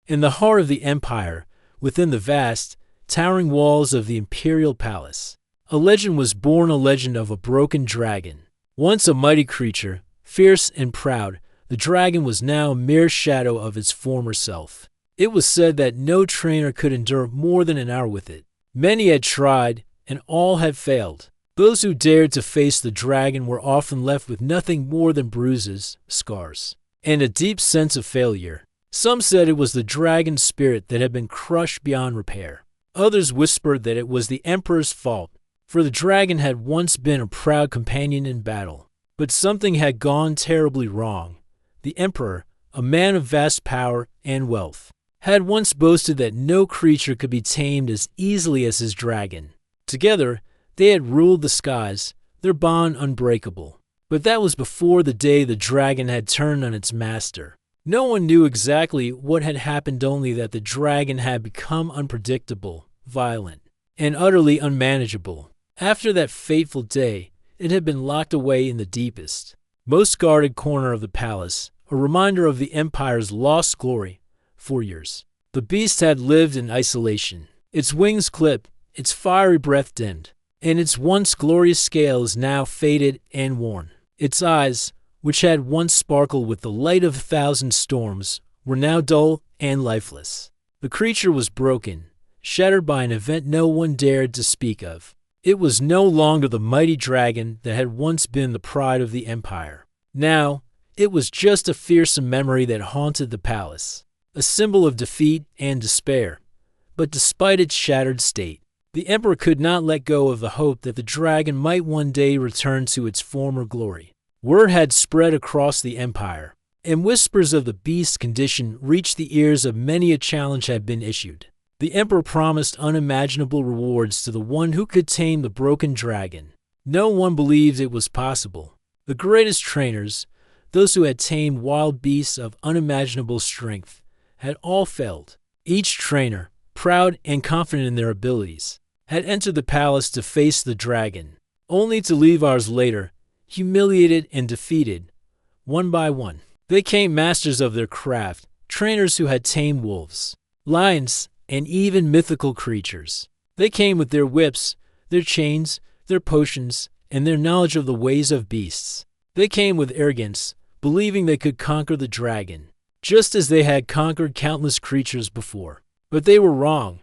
in the heart of the empire, within the vast, towering walls of the imperial palace. A legend was born, a legend of a broken dragon. Once a mighty creature, fierce and proud, the dragon was now a mere shadow of its former self. It was said that no trainer could endure more than an hour with it. Many had tried, and all had failed. Those who dared to face the dragon were often left with nothing more than bruises, scars, and a deep sense of failure. Some said it was the dragon's spirit that had been crushed beyond repair. Others whispered that it was the emperor's fault, for the dragon had once been a proud companion in battle. But something had gone terribly wrong. The emperor, a man of vast power and wealth, had once boasted that no creature could be tamed as easily as his dragon. Together, they had ruled the skies, their bond unbreakable. But that was before the day the dragon had turned on its master. No one knew exactly what had happened, only that the dragon had become unpredictable, violent, and utterly unmanageable. After that fateful day, it had been locked away in the deepest, most guarded corner of the palace, a reminder of the empire's lost glory. For years, the beast had lived in isolation, its wings clipped, its fiery breath dimmed, and its once glorious scales now faded and worn. Its eyes, which had once sparkled with the light of 1,000 storms, were now dull and lifeless. The creature was broken, shattered by an event no one dared to speak of. It was no longer the mighty dragon that had once been the pride of the empire. Now, it was just a fearsome memory that haunted the palace, a symbol of defeat and despair. But despite its shattered state, the emperor could not let go of the hope that the dragon might one day return to its former glory. Word had spread across the empire, and whispers of the beast's condition reached the ears of many. A challenge had been issued. The emperor promised unimaginable rewards to the one who could tame the broken dragon. No one believed it was possible. The greatest trainers, those who had tamed wild beasts of unimaginable strength, had all failed. Each trainer, proud and confident in their abilities, had entered the palace to face the dragon, only to leave hours later, humiliated and defeated, one by one. They came masters of their craft, trainers who had tamed wolves, lions, and even mythical creatures. They came with their whips, their chains, their potions, and their knowledge of the ways of beasts. They came with arrogance, believing they could conquer the dragon, just as they had conquered countless creatures before. But they were wrong.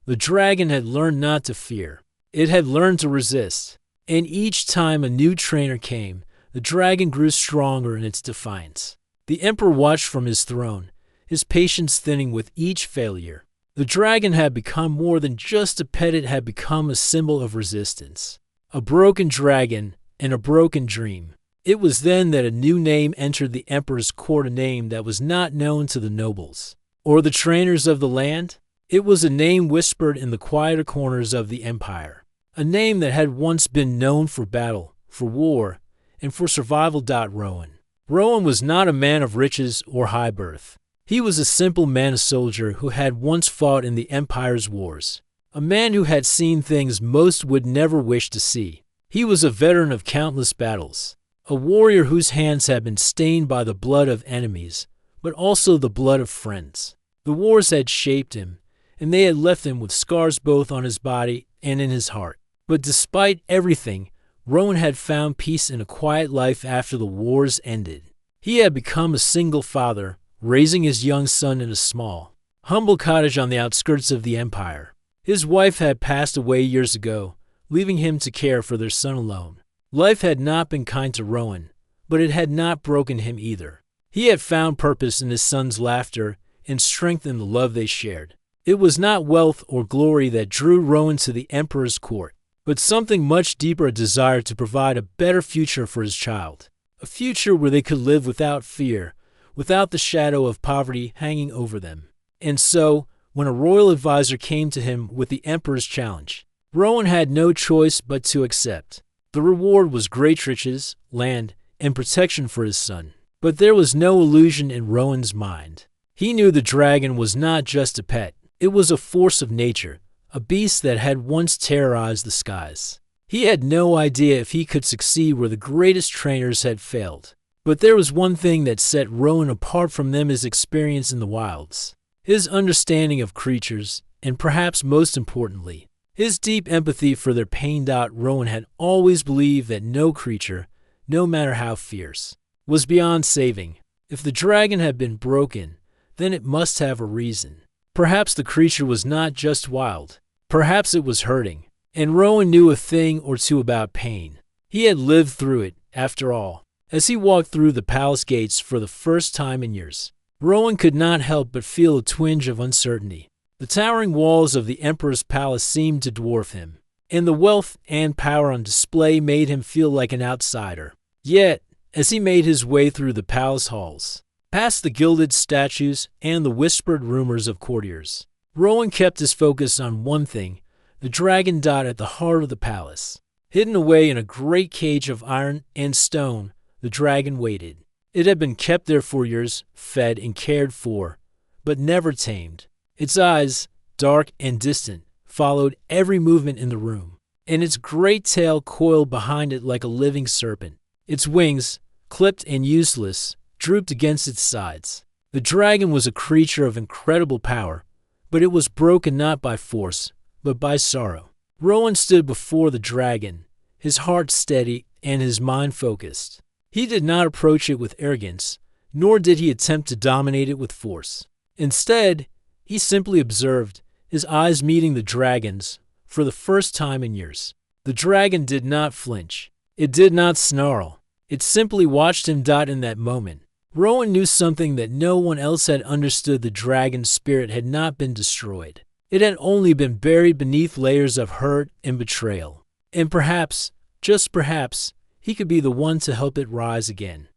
The dragon had learned not to fear. It had learned to resist. And each time a new trainer came, the dragon grew stronger in its defiance. The emperor watched from his throne, his patience thinning with each failure. The dragon had become more than just a pet. It had become a symbol of resistance. A broken dragon and a broken dream. It was then that a new name entered the emperor's court, a name that was not known to the nobles or the trainers of the land. It was a name whispered in the quieter corners of the empire. A name that had once been known for battle, for war, and for survival. Rowan. Rowan was not a man of riches or high birth. He was a simple man, a soldier who had once fought in the empire's wars. A man who had seen things most would never wish to see. He was a veteran of countless battles. A warrior whose hands had been stained by the blood of enemies, but also the blood of friends. The wars had shaped him, and they had left him with scars both on his body and in his heart. But despite everything, Rowan had found peace in a quiet life after the wars ended. He had become a single father, raising his young son in a small, humble cottage on the outskirts of the empire. His wife had passed away years ago, leaving him to care for their son alone. Life had not been kind to Rowan, but it had not broken him either. He had found purpose in his son's laughter and strength in the love they shared. It was not wealth or glory that drew Rowan to the emperor's court, but something much deeper, a desire to provide a better future for his child. A future where they could live without fear, without the shadow of poverty hanging over them. And so, when a royal advisor came to him with the emperor's challenge, Rowan had no choice but to accept. The reward was great riches, land, and protection for his son. But there was no illusion in Rowan's mind. He knew the dragon was not just a pet. It was a force of nature, a beast that had once terrorized the skies. He had no idea if he could succeed where the greatest trainers had failed. But there was one thing that set Rowan apart from them: his experience in the wilds. his understanding of creatures, and perhaps most importantly, his deep empathy for their pain. Rowan had always believed that no creature, no matter how fierce, was beyond saving. If the dragon had been broken, then it must have a reason. Perhaps the creature was not just wild. Perhaps it was hurting. And Rowan knew a thing or two about pain. He had lived through it, after all. As he walked through the palace gates for the first time in years, Rowan could not help but feel a twinge of uncertainty. The towering walls of the emperor's palace seemed to dwarf him, and the wealth and power on display made him feel like an outsider. Yet, as he made his way through the palace halls, past the gilded statues and the whispered rumors of courtiers, Rowan kept his focus on one thing: the dragon. At the heart of the palace, hidden away in a great cage of iron and stone, the dragon waited. It had been kept there for years, fed and cared for, but never tamed. Its eyes, dark and distant, followed every movement in the room, and its great tail coiled behind it like a living serpent. Its wings, clipped and useless, drooped against its sides. The dragon was a creature of incredible power, but it was broken not by force, but by sorrow. Rowan stood before the dragon, his heart steady and his mind focused. He did not approach it with arrogance, nor did he attempt to dominate it with force. Instead, he simply observed, his eyes meeting the dragon's for the first time in years. The dragon did not flinch. It did not snarl. It simply watched him. In that moment, Rowan knew something that no one else had understood. The dragon's spirit had not been destroyed. It had only been buried beneath layers of hurt and betrayal. And perhaps, just perhaps, he could be the one to help it rise again.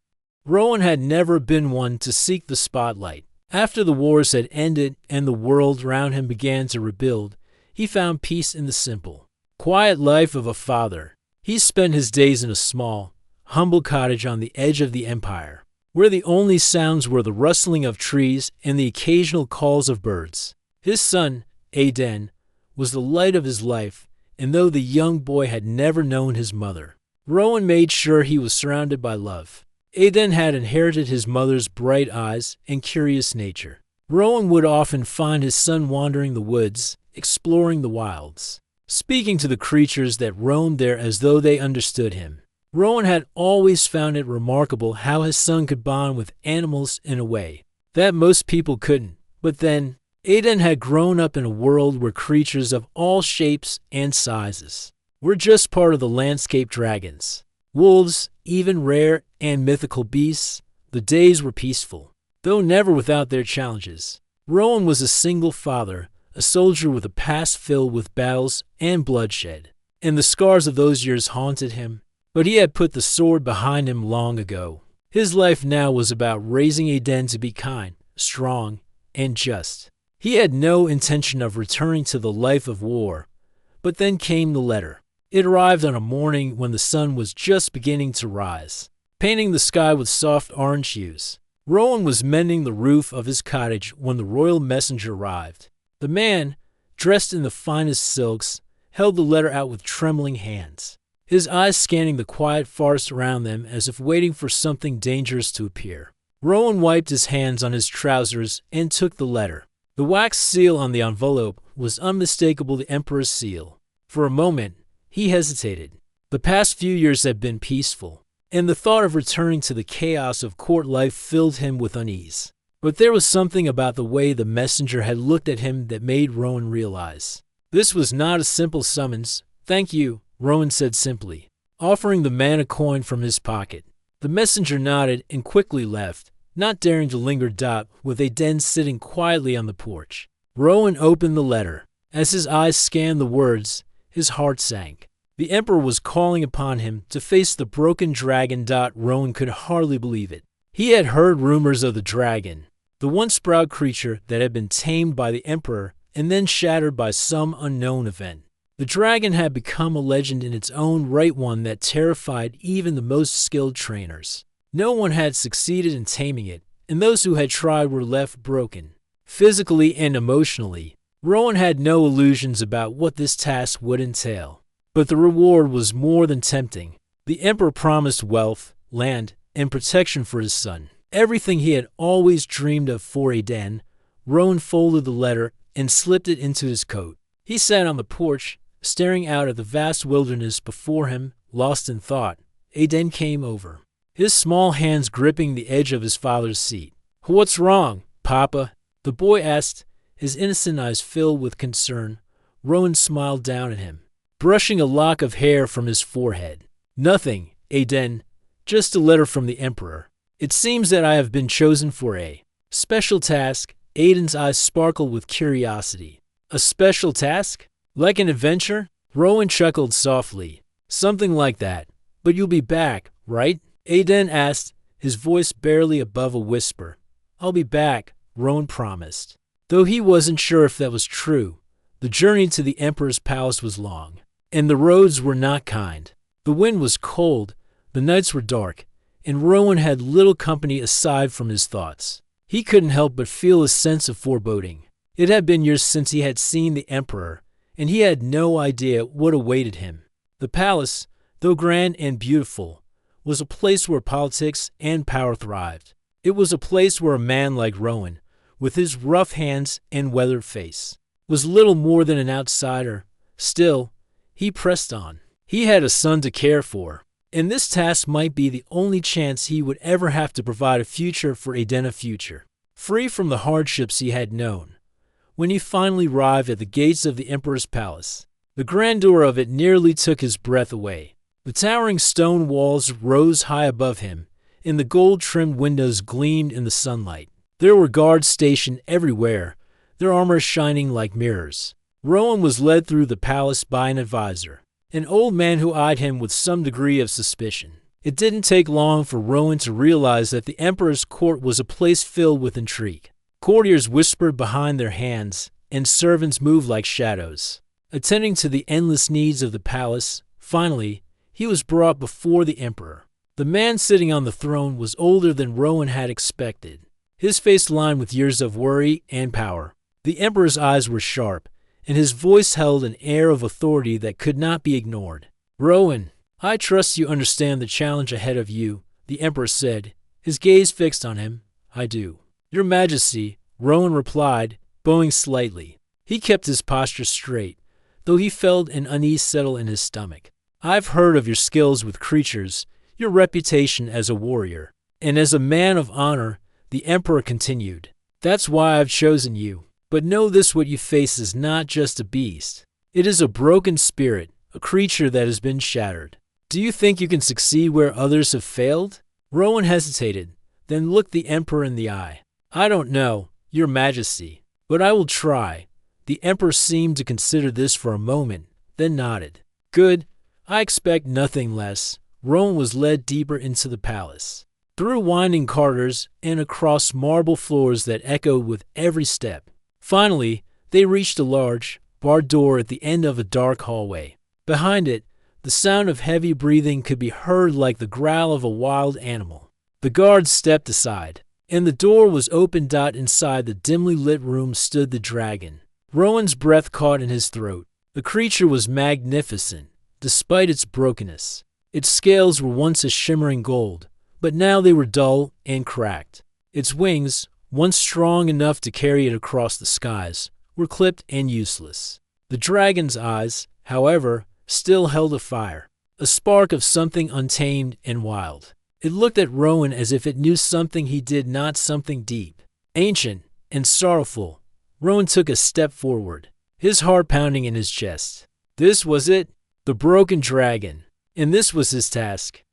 Rowan had never been one to seek the spotlight. After the wars had ended and the world around him began to rebuild, he found peace in the simple, quiet life of a father. He spent his days in a small, humble cottage on the edge of the empire, where the only sounds were the rustling of trees and the occasional calls of birds. His son, Aden, was the light of his life, and though the young boy had never known his mother, Rowan made sure he was surrounded by love. Aden had inherited his mother's bright eyes and curious nature. Rowan would often find his son wandering the woods, exploring the wilds, speaking to the creatures that roamed there as though they understood him. Rowan had always found it remarkable how his son could bond with animals in a way that most people couldn't. But then, Aden had grown up in a world where creatures of all shapes and sizes were just part of the landscape. Dragons, wolves, even rare and mythical beasts. The days were peaceful, though never without their challenges. Rowan was a single father, a soldier with a past filled with battles and bloodshed, and the scars of those years haunted him. But he had put the sword behind him long ago. His life now was about raising Aden to be kind, strong, and just. He had no intention of returning to the life of war. But then came the letter. It arrived on a morning when the sun was just beginning to rise, painting the sky with soft orange hues. Rowan was mending the roof of his cottage when the royal messenger arrived. The man, dressed in the finest silks, held the letter out with trembling hands, his eyes scanning the quiet forest around them as if waiting for something dangerous to appear. Rowan wiped his hands on his trousers and took the letter. The wax seal on the envelope was unmistakable, the emperor's seal. For a moment, he hesitated. The past few years had been peaceful, and the thought of returning to the chaos of court life filled him with unease. But there was something about the way the messenger had looked at him that made Rowan realize this was not a simple summons. "Thank you," Rowan said simply, offering the man a coin from his pocket. The messenger nodded and quickly left, not daring to linger. With Aden sitting quietly on the porch, Rowan opened the letter. As his eyes scanned the words, his heart sank. The emperor was calling upon him to face the broken dragon. Rowan could hardly believe it. He had heard rumors of the dragon, the once proud creature that had been tamed by the emperor and then shattered by some unknown event. The dragon had become a legend in its own right, one that terrified even the most skilled trainers. No one had succeeded in taming it, and those who had tried were left broken, physically and emotionally. Rowan had no illusions about what this task would entail, but the reward was more than tempting. The emperor promised wealth, land, and protection for his son, everything he had always dreamed of for Aden. Rowan folded the letter and slipped it into his coat. He sat on the porch, staring out at the vast wilderness before him, lost in thought. Aiden came over, his small hands gripping the edge of his father's seat. "What's wrong, Papa?" the boy asked, his innocent eyes filled with concern. Rowan smiled down at him, brushing a lock of hair from his forehead. "Nothing, Aiden. Just a letter from the Emperor. It seems that I have been chosen for a special task." Aiden's eyes sparkled with curiosity. "A special task? Like an adventure?" Rowan chuckled softly. "Something like that. But you'll be back, right?" Aiden asked, his voice barely above a whisper. "I'll be back," Rowan promised. Though he wasn't sure if that was true, the journey to the Emperor's palace was long, and the roads were not kind. The wind was cold, the nights were dark, and Rowan had little company aside from his thoughts. He couldn't help but feel a sense of foreboding. It had been years since he had seen the Emperor, and he had no idea what awaited him. The palace, though grand and beautiful, was a place where politics and power thrived. It was a place where a man like Rowan, with his rough hands and weathered face, was little more than an outsider. Still, he pressed on. He had a son to care for, and this task might be the only chance he would ever have to provide a future for Aiden, a future free from the hardships he had known. When he finally arrived at the gates of the Emperor's palace, the grandeur of it nearly took his breath away. The towering stone walls rose high above him, and the gold-trimmed windows gleamed in the sunlight. There were guards stationed everywhere, their armor shining like mirrors. Rowan was led through the palace by an advisor, an old man who eyed him with some degree of suspicion. It didn't take long for Rowan to realize that the Emperor's court was a place filled with intrigue. Courtiers whispered behind their hands, and servants moved like shadows, attending to the endless needs of the palace. Finally, he was brought before the Emperor. The man sitting on the throne was older than Rowan had expected, his face lined with years of worry and power. The Emperor's eyes were sharp, and his voice held an air of authority that could not be ignored. "Rowan, I trust you understand the challenge ahead of you," the Emperor said, his gaze fixed on him. "I do, Your Majesty," Rowan replied, bowing slightly. He kept his posture straight, though he felt an unease settle in his stomach. "I've heard of your skills with creatures, your reputation as a warrior, and as a man of honor," the Emperor continued. "That's why I've chosen you. But know this: what you face is not just a beast. It is a broken spirit, a creature that has been shattered. Do you think you can succeed where others have failed?" Rowan hesitated, then looked the Emperor in the eye. "I don't know, Your Majesty, but I will try." The Emperor seemed to consider this for a moment, then nodded. "Good. I expect nothing less." Rowan was led deeper into the palace, through winding corridors and across marble floors that echoed with every step. Finally, they reached a large, barred door at the end of a dark hallway. Behind it, the sound of heavy breathing could be heard like the growl of a wild animal. The guards stepped aside, and the door was opened. Inside the dimly lit room stood the dragon. Rowan's breath caught in his throat. The creature was magnificent, despite its brokenness. Its scales were once a shimmering gold, but now they were dull and cracked. Its wings, once strong enough to carry it across the skies, were clipped and useless. The dragon's eyes, however, still held a fire, a spark of something untamed and wild. It looked at Rowan as if it knew something he did not, something deep, ancient, and sorrowful. Rowan took a step forward, his heart pounding in his chest. This was it, the broken dragon, and this was his task.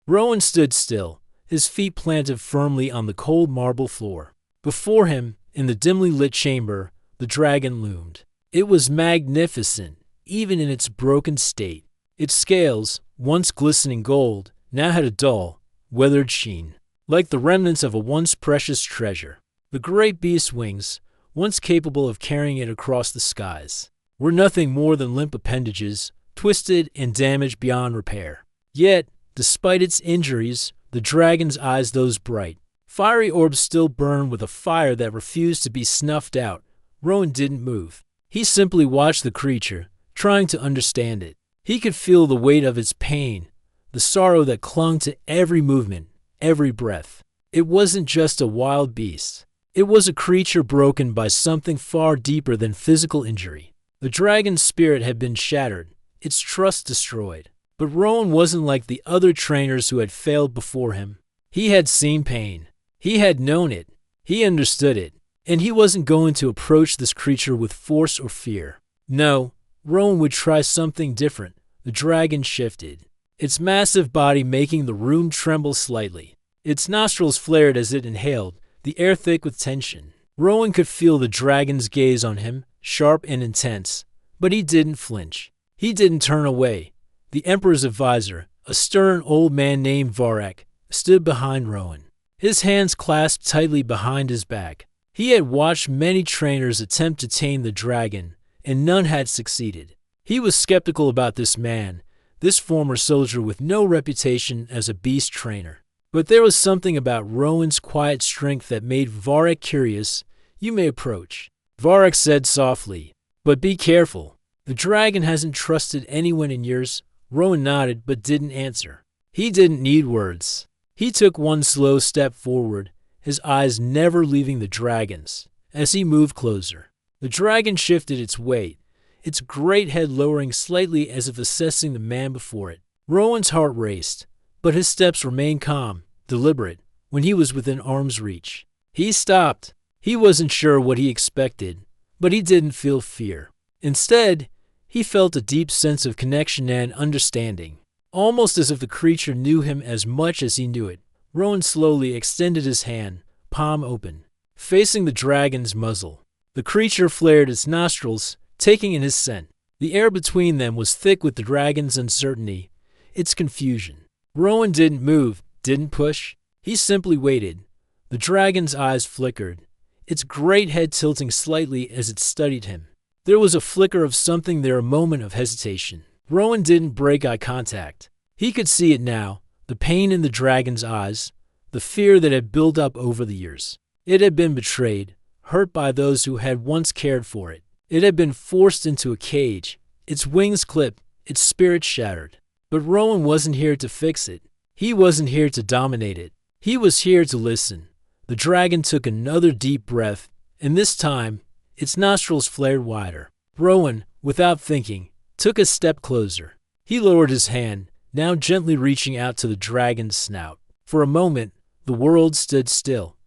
Rowan stood still, his feet planted firmly on the cold marble floor. Before him, in the dimly lit chamber, the dragon loomed. It was magnificent, even in its broken state. Its scales, once glistening gold, now had a dull, weathered sheen, like the remnants of a once precious treasure. The great beast's wings, once capable of carrying it across the skies, were nothing more than limp appendages, twisted and damaged beyond repair. Yet, despite its injuries, the dragon's eyes, those bright, fiery orbs, still burned with a fire that refused to be snuffed out. Rowan didn't move. He simply watched the creature, trying to understand it. He could feel the weight of its pain, the sorrow that clung to every movement, every breath. It wasn't just a wild beast. It was a creature broken by something far deeper than physical injury. The dragon's spirit had been shattered, its trust destroyed. But Rowan wasn't like the other trainers who had failed before him. He had seen pain. He had known it. He understood it. And he wasn't going to approach this creature with force or fear. No, Rowan would try something different. The dragon shifted, its massive body making the room tremble slightly. Its nostrils flared as it inhaled, the air thick with tension. Rowan could feel the dragon's gaze on him, sharp and intense. But he didn't flinch. He didn't turn away. The Emperor's advisor, a stern old man named Varek, stood behind Rowan, his hands clasped tightly behind his back. He had watched many trainers attempt to tame the dragon, and none had succeeded. He was skeptical about this man, this former soldier with no reputation as a beast trainer. But there was something about Rowan's quiet strength that made Varek curious. "You may approach," Varek said softly. "But be careful. The dragon hasn't trusted anyone in years." Rowan nodded but didn't answer. He didn't need words. He took one slow step forward, his eyes never leaving the dragon's. As he moved closer, the dragon shifted its weight, its great head lowering slightly as if assessing the man before it. Rowan's heart raced, but his steps remained calm, deliberate. When he was within arm's reach, he stopped. He wasn't sure what he expected, but he didn't feel fear. Instead, he felt a deep sense of connection and understanding, almost as if the creature knew him as much as he knew it. Rowan slowly extended his hand, palm open, facing the dragon's muzzle. The creature flared its nostrils, taking in his scent. The air between them was thick with the dragon's uncertainty, its confusion. Rowan didn't move, didn't push. He simply waited. The dragon's eyes flickered, its great head tilting slightly as it studied him. There was a flicker of something there, a moment of hesitation. Rowan didn't break eye contact. He could see it now, the pain in the dragon's eyes, the fear that had built up over the years. It had been betrayed, hurt by those who had once cared for it. It had been forced into a cage, its wings clipped, its spirit shattered. But Rowan wasn't here to fix it. He wasn't here to dominate it. He was here to listen. The dragon took another deep breath, and this time, its nostrils flared wider. Rowan, without thinking, took a step closer. He lowered his hand, now gently reaching out to the dragon's snout. For a moment, the world stood still.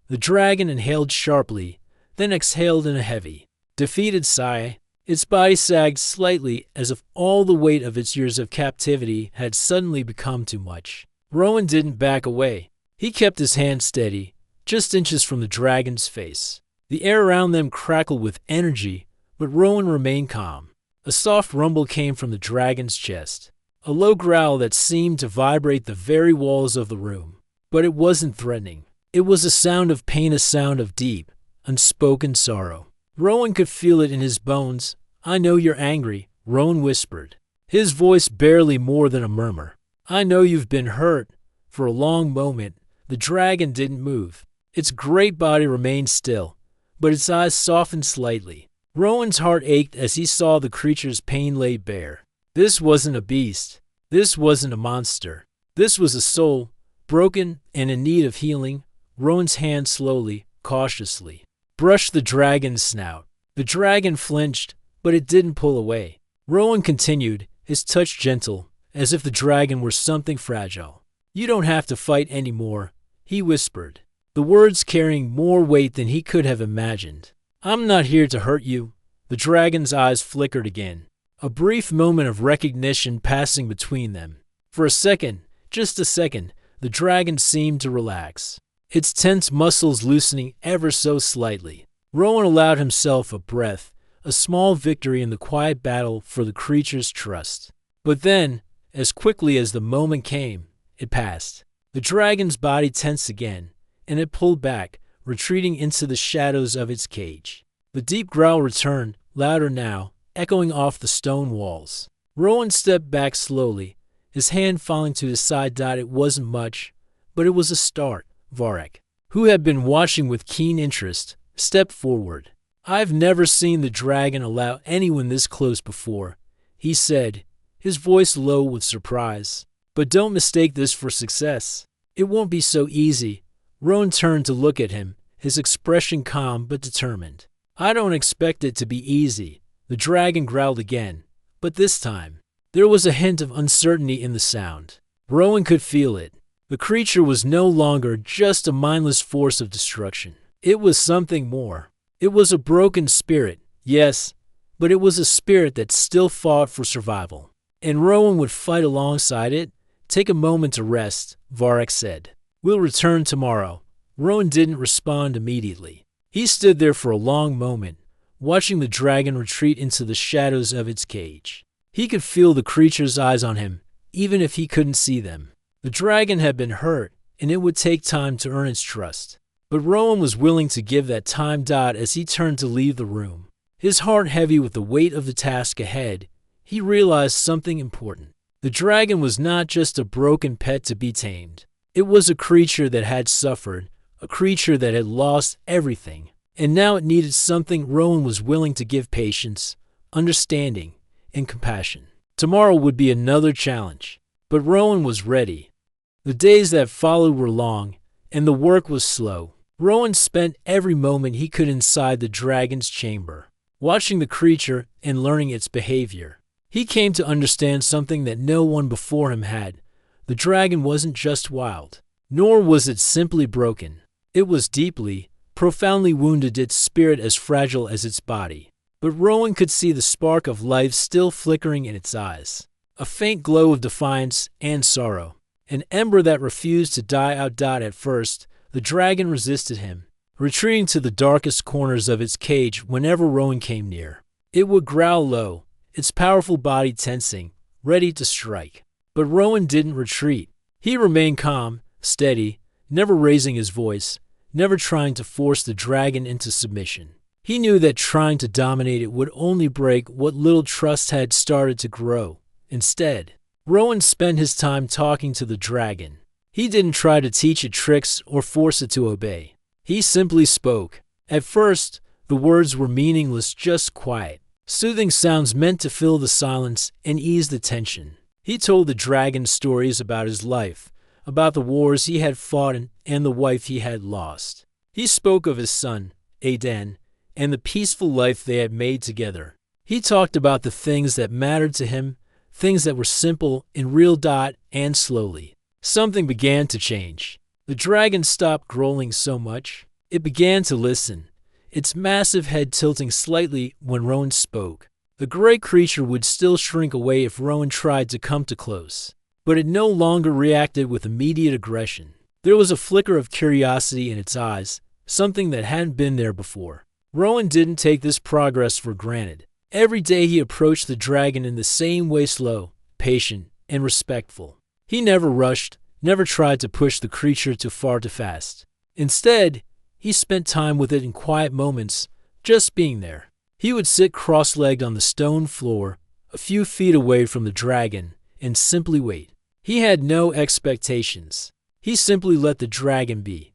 The dragon inhaled sharply, then exhaled in a heavy, defeated sigh. Its body sagged slightly as if all the weight of its years of captivity had suddenly become too much. Rowan didn't back away. He kept his hand steady, just inches from the dragon's face. The air around them crackled with energy, but Rowan remained calm. A soft rumble came from the dragon's chest, a low growl that seemed to vibrate the very walls of the room. But it wasn't threatening. It was a sound of pain, a sound of deep, unspoken sorrow. Rowan could feel it in his bones. "I know you're angry," Rowan whispered, his voice barely more than a murmur. "I know you've been hurt." For a long moment, the dragon didn't move. Its great body remained still, but its eyes softened slightly. Rowan's heart ached as he saw the creature's pain laid bare. This wasn't a beast. This wasn't a monster. This was a soul, broken and in need of healing. Rowan's hand slowly, cautiously, brushed the dragon's snout. The dragon flinched, but it didn't pull away. Rowan continued, his touch gentle, as if the dragon were something fragile. "You don't have to fight anymore," he whispered, the words carrying more weight than he could have imagined. "I'm not here to hurt you." The dragon's eyes flickered again, a brief moment of recognition passing between them. For a second, just a second, the dragon seemed to relax, its tense muscles loosening ever so slightly. Rowan allowed himself a breath, a small victory in the quiet battle for the creature's trust. But then, as quickly as the moment came, it passed. The dragon's body tensed again, and it pulled back, retreating into the shadows of its cage. The deep growl returned, louder now, echoing off the stone walls. Rowan stepped back slowly, his hand falling to his side. It wasn't much, but it was a start. Varek, who had been watching with keen interest, stepped forward. "I've never seen the dragon allow anyone this close before," he said, his voice low with surprise. "But don't mistake this for success. It won't be so easy." Rowan turned to look at him, his expression calm but determined. "I don't expect it to be easy," the dragon growled again, but this time, there was a hint of uncertainty in the sound. Rowan could feel it. The creature was no longer just a mindless force of destruction. It was something more. It was a broken spirit, yes, but it was a spirit that still fought for survival. And Rowan would fight alongside it. "Take a moment to rest," Varric said. "We'll return tomorrow." Rowan didn't respond immediately. He stood there for a long moment, watching the dragon retreat into the shadows of its cage. He could feel the creature's eyes on him, even if he couldn't see them. The dragon had been hurt, and it would take time to earn its trust. But Rowan was willing to give that time. As he turned to leave the room, his heart heavy with the weight of the task ahead, he realized something important. The dragon was not just a broken pet to be tamed. It was a creature that had suffered, a creature that had lost everything, and now it needed something. Rowan was willing to give: patience, understanding, and compassion. Tomorrow would be another challenge, but Rowan was ready. The days that followed were long, and the work was slow. Rowan spent every moment he could inside the dragon's chamber, watching the creature and learning its behavior. He came to understand something that no one before him had. The dragon wasn't just wild, nor was it simply broken. It was deeply, profoundly wounded, its spirit as fragile as its body. But Rowan could see the spark of life still flickering in its eyes, a faint glow of defiance and sorrow, an ember that refused to die out. At first, the dragon resisted him, retreating to the darkest corners of its cage whenever Rowan came near. It would growl low, its powerful body tensing, ready to strike. But Rowan didn't retreat. He remained calm, steady, never raising his voice, never trying to force the dragon into submission. He knew that trying to dominate it would only break what little trust had started to grow. Instead, Rowan spent his time talking to the dragon. He didn't try to teach it tricks or force it to obey. He simply spoke. At first, the words were meaningless, just quiet, soothing sounds meant to fill the silence and ease the tension. He told the dragon stories about his life, about the wars he had fought and the wife he had lost. He spoke of his son, Aden, and the peaceful life they had made together. He talked about the things that mattered to him, things that were simple and real. And slowly, something began to change. The dragon stopped growling so much. It began to listen, its massive head tilting slightly when Rowan spoke. The great creature would still shrink away if Rowan tried to come too close, but it no longer reacted with immediate aggression. There was a flicker of curiosity in its eyes, something that hadn't been there before. Rowan didn't take this progress for granted. Every day he approached the dragon in the same way, slow, patient, and respectful. He never rushed, never tried to push the creature too far too fast. Instead, he spent time with it in quiet moments, just being there. He would sit cross-legged on the stone floor, a few feet away from the dragon, and simply wait. He had no expectations. He simply let the dragon be.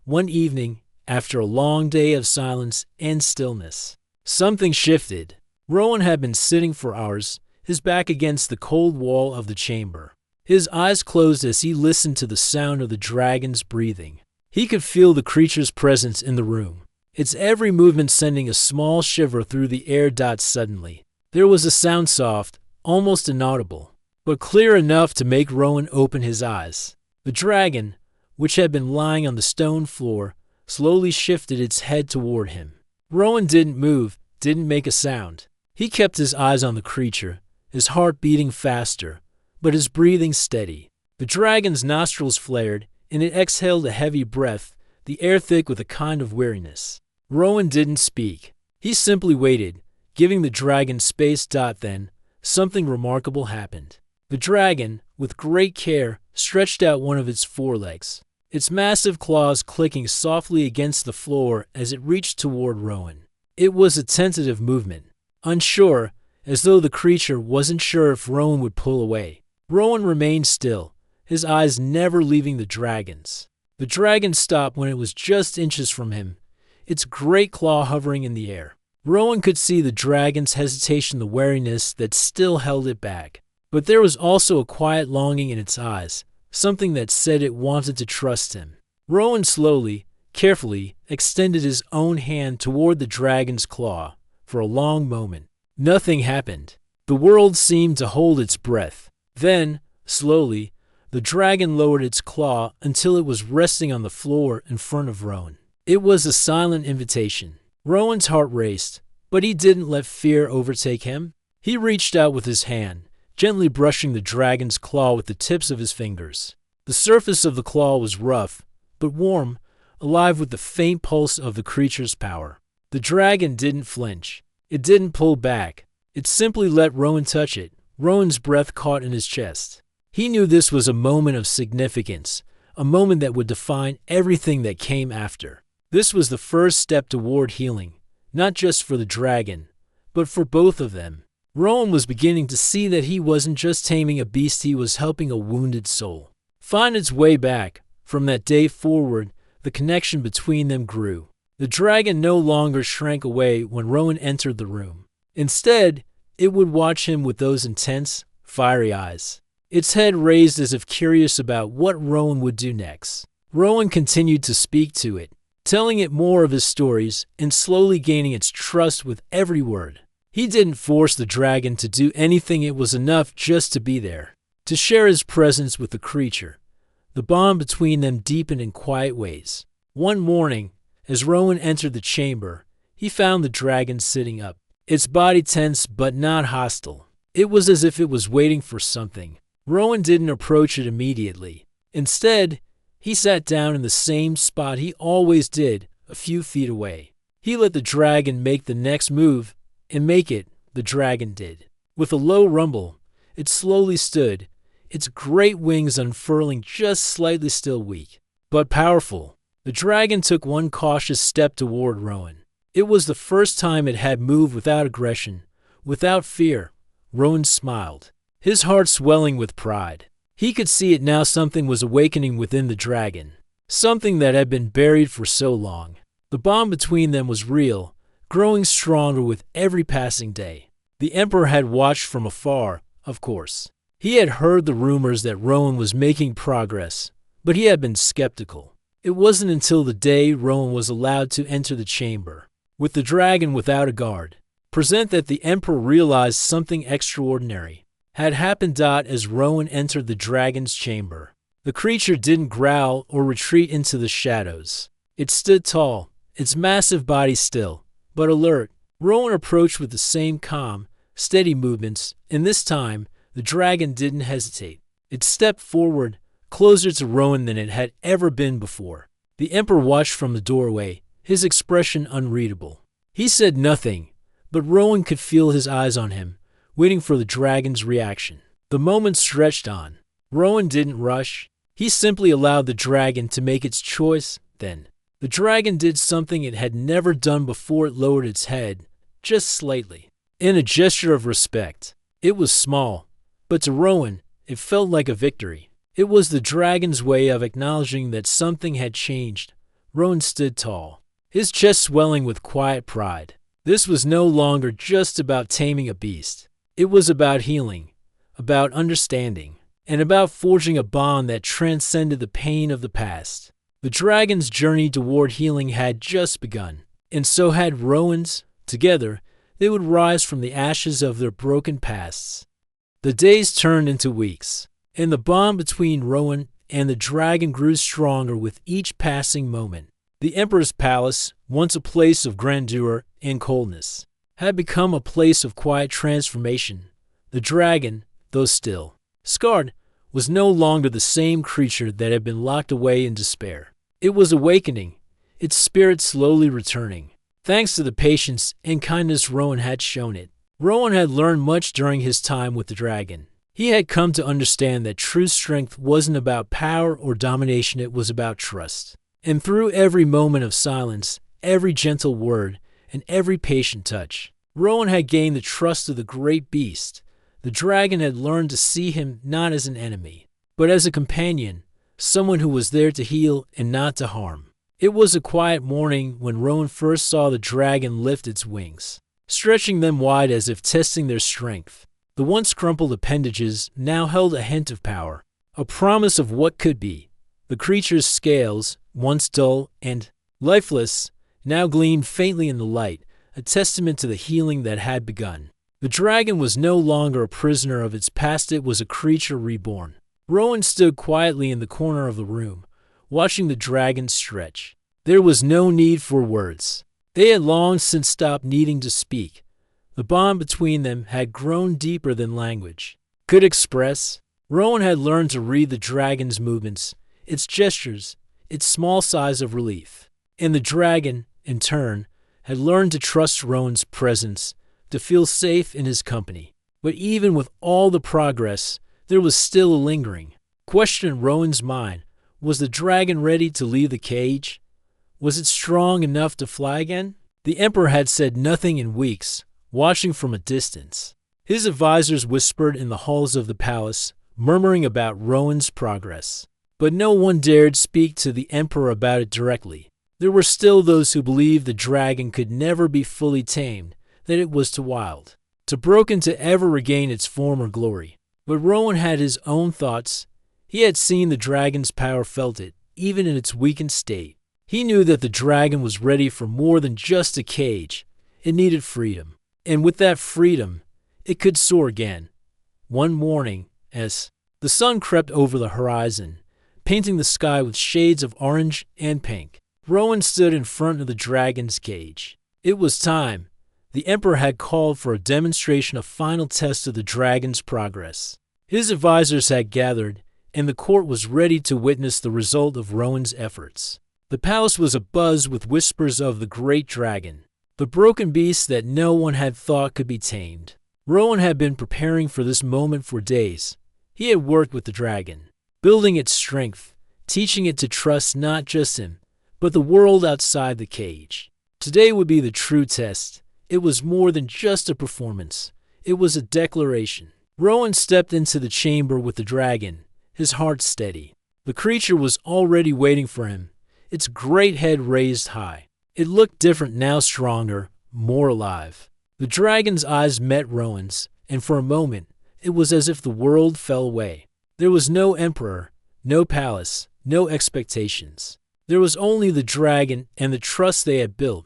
One evening, after a long day of silence and stillness, something shifted. Rowan had been sitting for hours, his back against the cold wall of the chamber. His eyes closed as he listened to the sound of the dragon's breathing. He could feel the creature's presence in the room, its every movement sending a small shiver through the air. Suddenly, there was a sound, soft, almost inaudible, but clear enough to make Rowan open his eyes. The dragon, which had been lying on the stone floor, slowly shifted its head toward him. Rowan didn't move, didn't make a sound. He kept his eyes on the creature, his heart beating faster, but his breathing steady. The dragon's nostrils flared, and it exhaled a heavy breath, the air thick with a kind of weariness. Rowan didn't speak. He simply waited, giving the dragon space. Then, something remarkable happened. The dragon, with great care, stretched out one of its forelegs, its massive claws clicking softly against the floor as it reached toward Rowan. It was a tentative movement, unsure, as though the creature wasn't sure if Rowan would pull away. Rowan remained still, his eyes never leaving the dragon's. The dragon stopped when it was just inches from him, its great claw hovering in the air. Rowan could see the dragon's hesitation, the wariness that still held it back. But there was also a quiet longing in its eyes, something that said it wanted to trust him. Rowan slowly, carefully extended his own hand toward the dragon's claw. For a long moment, nothing happened. The world seemed to hold its breath. Then, slowly, the dragon lowered its claw until it was resting on the floor in front of Rowan. It was a silent invitation. Rowan's heart raced, but he didn't let fear overtake him. He reached out with his hand, gently brushing the dragon's claw with the tips of his fingers. The surface of the claw was rough, but warm, alive with the faint pulse of the creature's power. The dragon didn't flinch. It didn't pull back. It simply let Rowan touch it. Rowan's breath caught in his chest. He knew this was a moment of significance, a moment that would define everything that came after. This was the first step toward healing, not just for the dragon, but for both of them. Rowan was beginning to see that he wasn't just taming a beast, he was helping a wounded soul find its way back. From that day forward, the connection between them grew. The dragon no longer shrank away when Rowan entered the room. Instead, it would watch him with those intense, fiery eyes, its head raised as if curious about what Rowan would do next. Rowan continued to speak to it, telling it more of his stories and slowly gaining its trust with every word. He didn't force the dragon to do anything, it was enough just to be there, to share his presence with the creature. The bond between them deepened in quiet ways. One morning, as Rowan entered the chamber, he found the dragon sitting up, its body tense but not hostile. It was as if it was waiting for something. Rowan didn't approach it immediately. Instead, he sat down in the same spot he always did, a few feet away. He let the dragon make the next move, and make it, the dragon did. With a low rumble, it slowly stood, its great wings unfurling just slightly, still weak, but powerful. The dragon took one cautious step toward Rowan. It was the first time it had moved without aggression, without fear. Rowan smiled, his heart swelling with pride. He could see it now, something was awakening within the dragon, something that had been buried for so long. The bond between them was real, growing stronger with every passing day. The Emperor had watched from afar, of course. He had heard the rumors that Rowan was making progress, but he had been skeptical. It wasn't until the day Rowan was allowed to enter the chamber, with the dragon without a guard, present, that the Emperor realized something extraordinary had happened. As Rowan entered the dragon's chamber, the creature didn't growl or retreat into the shadows. It stood tall, its massive body still, but alert. Rowan approached with the same calm, steady movements, and this time, the dragon didn't hesitate. It stepped forward, closer to Rowan than it had ever been before. The Emperor watched from the doorway, his expression unreadable. He said nothing, but Rowan could feel his eyes on him, waiting for the dragon's reaction. The moment stretched on. Rowan didn't rush. He simply allowed the dragon to make its choice. Then, the dragon did something it had never done before. It lowered its head, just slightly, in a gesture of respect. It was small, but to Rowan, it felt like a victory. It was the dragon's way of acknowledging that something had changed. Rowan stood tall, his chest swelling with quiet pride. This was no longer just about taming a beast. It was about healing, about understanding, and about forging a bond that transcended the pain of the past. The dragon's journey toward healing had just begun, and so had Rowan's. Together, they would rise from the ashes of their broken pasts. The days turned into weeks, and the bond between Rowan and the dragon grew stronger with each passing moment. The Emperor's palace, once a place of grandeur and coldness, had become a place of quiet transformation. The dragon, though still scarred, was no longer the same creature that had been locked away in despair. It was awakening, its spirit slowly returning, thanks to the patience and kindness Rowan had shown it. Rowan had learned much during his time with the dragon. He had come to understand that true strength wasn't about power or domination, it was about trust. And through every moment of silence, every gentle word, and every patient touch, Rowan had gained the trust of the great beast. The dragon had learned to see him not as an enemy, but as a companion, someone who was there to heal and not to harm. It was a quiet morning when Rowan first saw the dragon lift its wings, stretching them wide as if testing their strength. The once crumpled appendages now held a hint of power, a promise of what could be. The creature's scales, once dull and lifeless, now gleamed faintly in the light, a testament to the healing that had begun. The dragon was no longer a prisoner of its past, it was a creature reborn. Rowan stood quietly in the corner of the room, watching the dragon stretch. There was no need for words. They had long since stopped needing to speak. The bond between them had grown deeper than language could express. Rowan had learned to read the dragon's movements, its gestures, its small sighs of relief. And the dragon, in turn, had learned to trust Rowan's presence, to feel safe in his company. But even with all the progress, there was still a lingering question in Rowan's mind. Was the dragon ready to leave the cage? Was it strong enough to fly again? The Emperor had said nothing in weeks, watching from a distance. His advisors whispered in the halls of the palace, murmuring about Rowan's progress. But no one dared speak to the Emperor about it directly. There were still those who believed the dragon could never be fully tamed, that it was too wild, too broken to ever regain its former glory. But Rowan had his own thoughts. He had seen the dragon's power, felt it, even in its weakened state. He knew that the dragon was ready for more than just a cage. It needed freedom. And with that freedom, it could soar again. One morning, as the sun crept over the horizon, painting the sky with shades of orange and pink, Rowan stood in front of the dragon's cage. It was time. The Emperor had called for a demonstration, a final test of the dragon's progress. His advisors had gathered, and the court was ready to witness the result of Rowan's efforts. The palace was abuzz with whispers of the great dragon, the broken beast that no one had thought could be tamed. Rowan had been preparing for this moment for days. He had worked with the dragon, building its strength, teaching it to trust not just him, but the world outside the cage. Today would be the true test. It was more than just a performance. It was a declaration. Rowan stepped into the chamber with the dragon, his heart steady. The creature was already waiting for him, its great head raised high. It looked different now, stronger, more alive. The dragon's eyes met Rowan's, and for a moment, it was as if the world fell away. There was no emperor, no palace, no expectations. There was only the dragon and the trust they had built.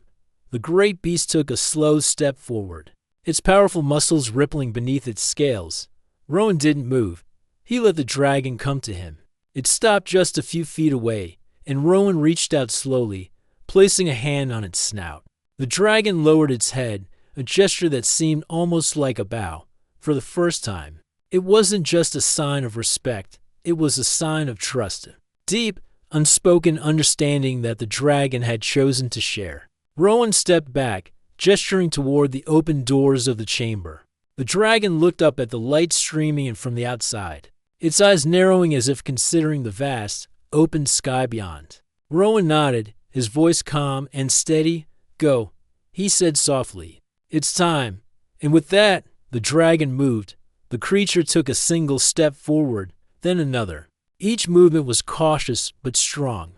The great beast took a slow step forward, its powerful muscles rippling beneath its scales. Rowan didn't move. He let the dragon come to him. It stopped just a few feet away, and Rowan reached out slowly, placing a hand on its snout. The dragon lowered its head, a gesture that seemed almost like a bow. For the first time, it wasn't just a sign of respect, it was a sign of trust. Deep, unspoken understanding that the dragon had chosen to share. Rowan stepped back, gesturing toward the open doors of the chamber. The dragon looked up at the light streaming in from the outside, its eyes narrowing as if considering the vast, open sky beyond. Rowan nodded, his voice calm and steady. "Go," he said softly. "It's time." And with that, the dragon moved. The creature took a single step forward, then another. Each movement was cautious but strong.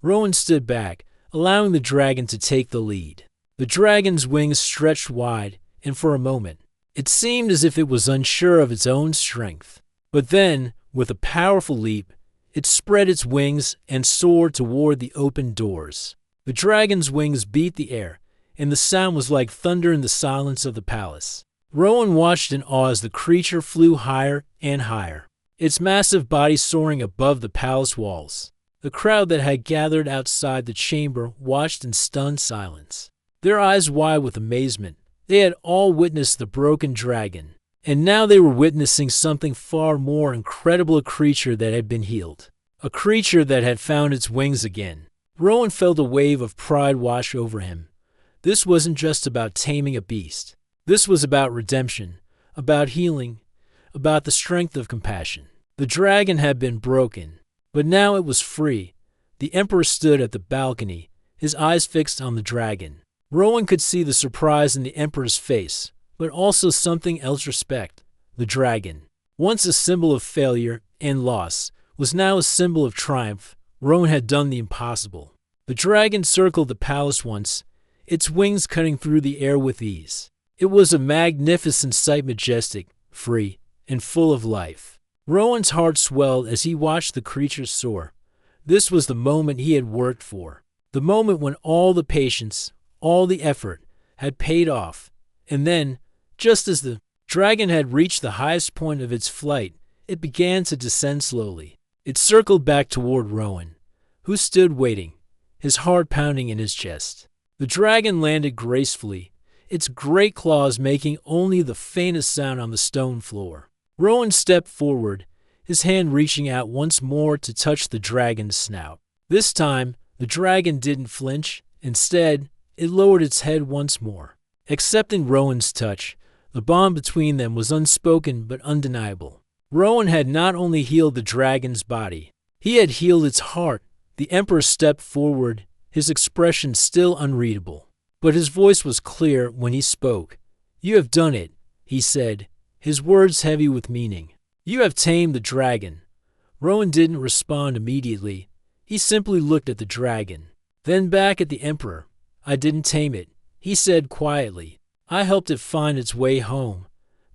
Rowan stood back, allowing the dragon to take the lead. The dragon's wings stretched wide, and for a moment, it seemed as if it was unsure of its own strength. But then, with a powerful leap, it spread its wings and soared toward the open doors. The dragon's wings beat the air, and the sound was like thunder in the silence of the palace. Rowan watched in awe as the creature flew higher and higher, its massive body soaring above the palace walls. The crowd that had gathered outside the chamber watched in stunned silence, their eyes wide with amazement. They had all witnessed the broken dragon, and now they were witnessing something far more incredible, a creature that had been healed, a creature that had found its wings again. Rowan felt a wave of pride wash over him. This wasn't just about taming a beast. This was about redemption, about healing, about the strength of compassion. The dragon had been broken, but now it was free. The Emperor stood at the balcony, his eyes fixed on the dragon. Rowan could see the surprise in the Emperor's face, but also something else: respect. The dragon, once a symbol of failure and loss, was now a symbol of triumph. Rowan had done the impossible. The dragon circled the palace once, its wings cutting through the air with ease. It was a magnificent sight, majestic, free, and full of life. Rowan's heart swelled as he watched the creature soar. This was the moment he had worked for. The moment when all the patience, all the effort, had paid off. And then, just as the dragon had reached the highest point of its flight, it began to descend slowly. It circled back toward Rowan, who stood waiting, his heart pounding in his chest. The dragon landed gracefully, its great claws making only the faintest sound on the stone floor. Rowan stepped forward, his hand reaching out once more to touch the dragon's snout. This time, the dragon didn't flinch. Instead, it lowered its head once more. Accepting Rowan's touch, the bond between them was unspoken but undeniable. Rowan had not only healed the dragon's body, he had healed its heart. The Emperor stepped forward, his expression still unreadable. But his voice was clear when he spoke. "You have done it," he said, his words heavy with meaning. "You have tamed the dragon." Rowan didn't respond immediately. He simply looked at the dragon, then back at the Emperor. "I didn't tame it," he said quietly. "I helped it find its way home."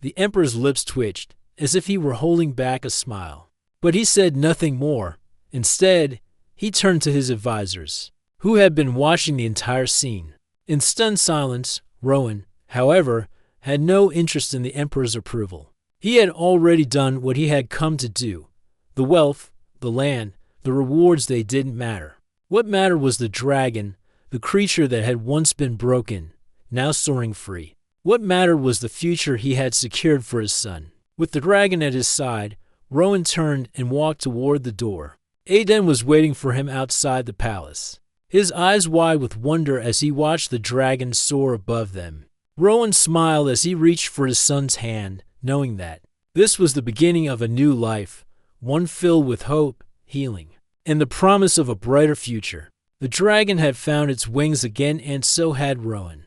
The Emperor's lips twitched, as if he were holding back a smile. But he said nothing more. Instead, he turned to his advisors, who had been watching the entire scene. In stunned silence, Rowan, however, had no interest in the Emperor's approval. He had already done what he had come to do. The wealth, the land, the rewards, they didn't matter. What mattered was the dragon, the creature that had once been broken, now soaring free. What mattered was the future he had secured for his son. With the dragon at his side, Rowan turned and walked toward the door. Aiden was waiting for him outside the palace, his eyes wide with wonder as he watched the dragon soar above them. Rowan smiled as he reached for his son's hand, knowing that this was the beginning of a new life, one filled with hope, healing, and the promise of a brighter future. The dragon had found its wings again, and so had Rowan.